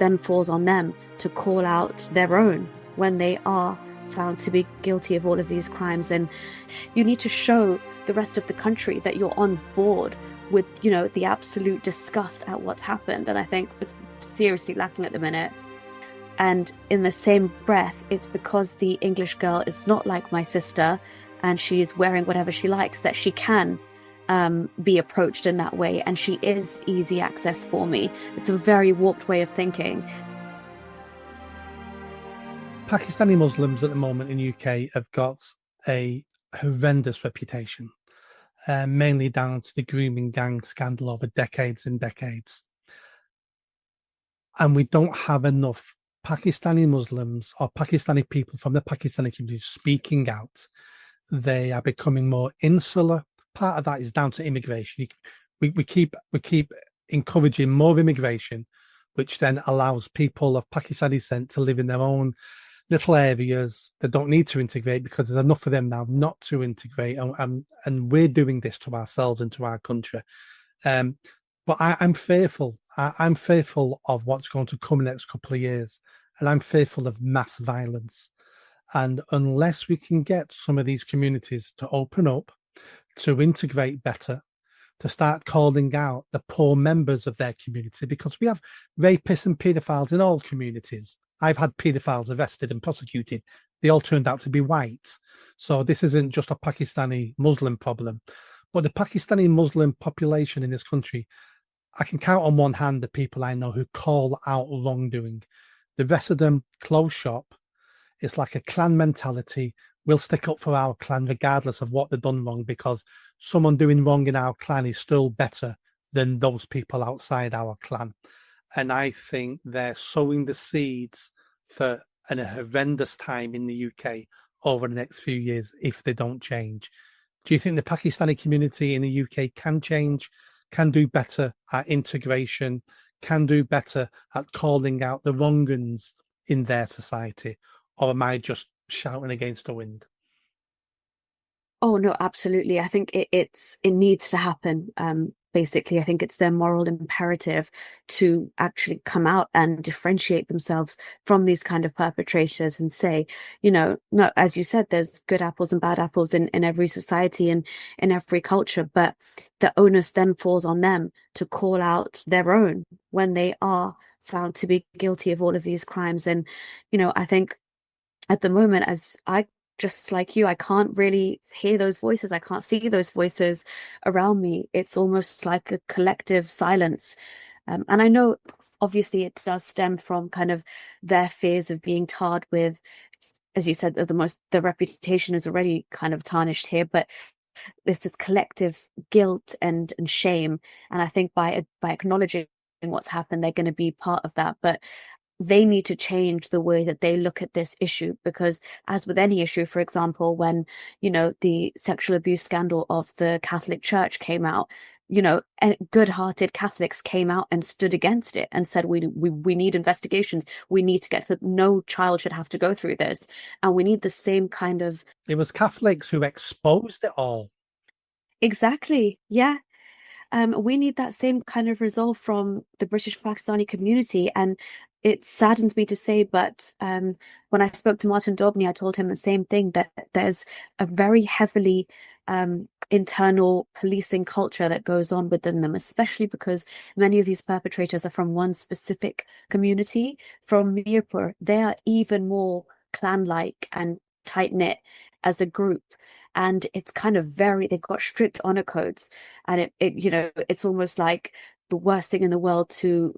then falls on them to call out their own when they are found to be guilty of all of these crimes. And you need to show the rest of the country that you're on board with, the absolute disgust at what's happened. And I think it's seriously lacking at the minute. And in the same breath, it's because the English girl is not like my sister and she's wearing whatever she likes that she can be approached in that way. And she is easy access for me. It's a very warped way of thinking. Pakistani Muslims at the moment in the UK have got a horrendous reputation, mainly down to the grooming gang scandal over decades and decades. And we don't have enough Pakistani Muslims or Pakistani people from the Pakistani community speaking out. They are becoming more insular. Part of that is down to immigration. We keep encouraging more immigration, which then allows people of Pakistani descent to live in their own little areas that don't need to integrate because there's enough of them now not to integrate. And we're doing this to ourselves and to our country. But I'm fearful. I'm fearful of what's going to come in the next couple of years. And I'm fearful of mass violence. And unless we can get some of these communities to open up, to integrate better, to start calling out the poor members of their community, because we have rapists and paedophiles in all communities. I've had paedophiles arrested and prosecuted. They all turned out to be white. So this isn't just a Pakistani Muslim problem. But the Pakistani Muslim population in this country, I can count on one hand the people I know who call out wrongdoing. The rest of them close shop. It's like a clan mentality. We'll stick up for our clan regardless of what they've done wrong, because someone doing wrong in our clan is still better than those people outside our clan. And I think they're sowing the seeds for a horrendous time in the UK over the next few years if they don't change. Do you think the Pakistani community in the UK can change, can do better at integration, can do better at calling out the wrong-uns in their society? Or am I just shouting against the wind? Oh no, absolutely. I think it needs to happen. Basically, I think it's their moral imperative to actually come out and differentiate themselves from these kind of perpetrators and say, no, as you said, there's good apples and bad apples in every society and in every culture, but the onus then falls on them to call out their own when they are found to be guilty of all of these crimes. And, I think at the moment, just like you, I can't really hear those voices. I can't see those voices around me. It's almost like a collective silence. And I know, obviously, it does stem from kind of their fears of being tarred with, as you said, the reputation is already kind of tarnished here, but there's this collective guilt and shame. And I think by acknowledging what's happened, they're going to be part of that. But they need to change the way that they look at this issue, because as with any issue, for example, when, the sexual abuse scandal of the Catholic Church came out, and good-hearted Catholics came out and stood against it and said, we need investigations. We need to get to no child should have to go through this. And we need the same kind of... It was Catholics who exposed it all. Exactly. Yeah. We need that same kind of resolve from the British Pakistani community. And it saddens me to say, but when I spoke to Martin Daubney, I told him the same thing, that there's a very heavily internal policing culture that goes on within them, especially because many of these perpetrators are from one specific community. From Mirpur, they are even more clan-like and tight-knit as a group. And it's kind of they've got strict honor codes, and it's almost like the worst thing in the world to,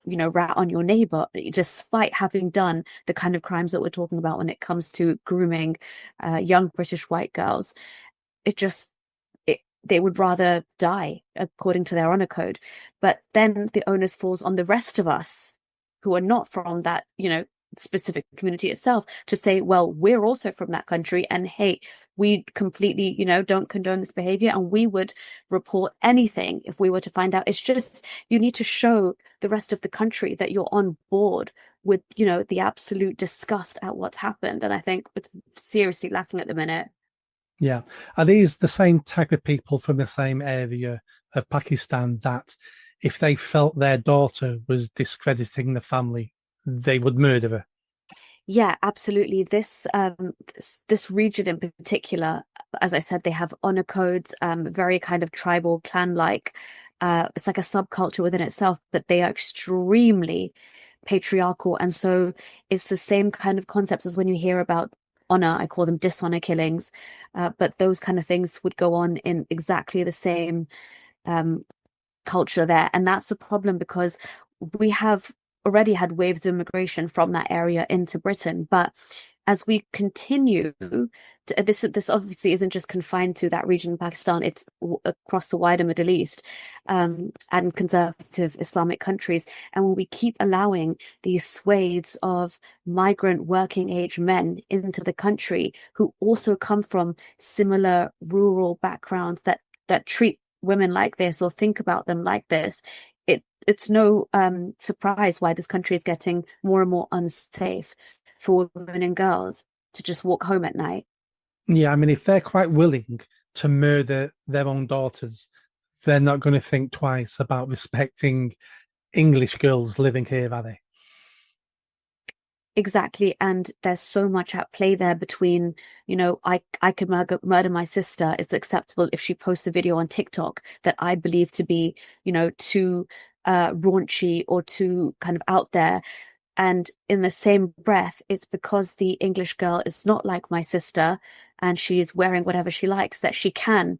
rat on your neighbor, despite having done the kind of crimes that we're talking about when it comes to grooming young British white girls. They would rather die according to their honor code. But then the onus falls on the rest of us who are not from that, specific community itself, to say, well, we're also from that country, and hey, we completely, don't condone this behavior, and we would report anything if we were to find out. It's just, you need to show the rest of the country that you're on board with, the absolute disgust at what's happened. And I think it's seriously lacking at the minute. Yeah. Are these the same type of people from the same area of Pakistan that if they felt their daughter was discrediting the family, they would murder her. Yeah, absolutely. This region in particular, as I said, they have honor codes, very kind of tribal, clan-like. It's like a subculture within itself, but they are extremely patriarchal. And so it's the same kind of concepts as when you hear about honor, I call them dishonor killings. But those kind of things would go on in exactly the same um, culture there. And that's the problem because we have already had waves of immigration from that area into Britain. But as we continue, this obviously isn't just confined to that region in Pakistan, it's across the wider Middle East and conservative Islamic countries. And when we keep allowing these swathes of migrant working age men into the country who also come from similar rural backgrounds that treat women like this or think about them like this, it's no surprise why this country is getting more and more unsafe for women and girls to just walk home at night. Yeah, I mean, if they're quite willing to murder their own daughters, they're not going to think twice about respecting English girls living here, are they? Exactly. And there's so much at play there between, I could murder my sister. It's acceptable if she posts a video on TikTok that I believe to be, too raunchy or too kind of out there. And in the same breath, it's because the English girl is not like my sister and she's wearing whatever she likes that she can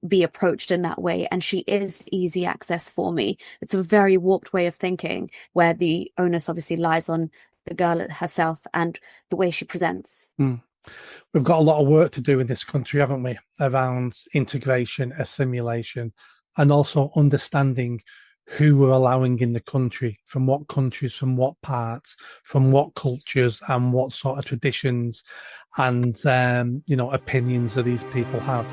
be approached in that way. And she is easy access for me. It's a very warped way of thinking where the onus obviously lies on the girl herself and the way she presents. Mm. We've got a lot of work to do in this country, haven't we, around integration, assimilation, and also understanding who we're allowing in the country, from what countries, from what parts, from what cultures, and what sort of traditions and opinions that these people have.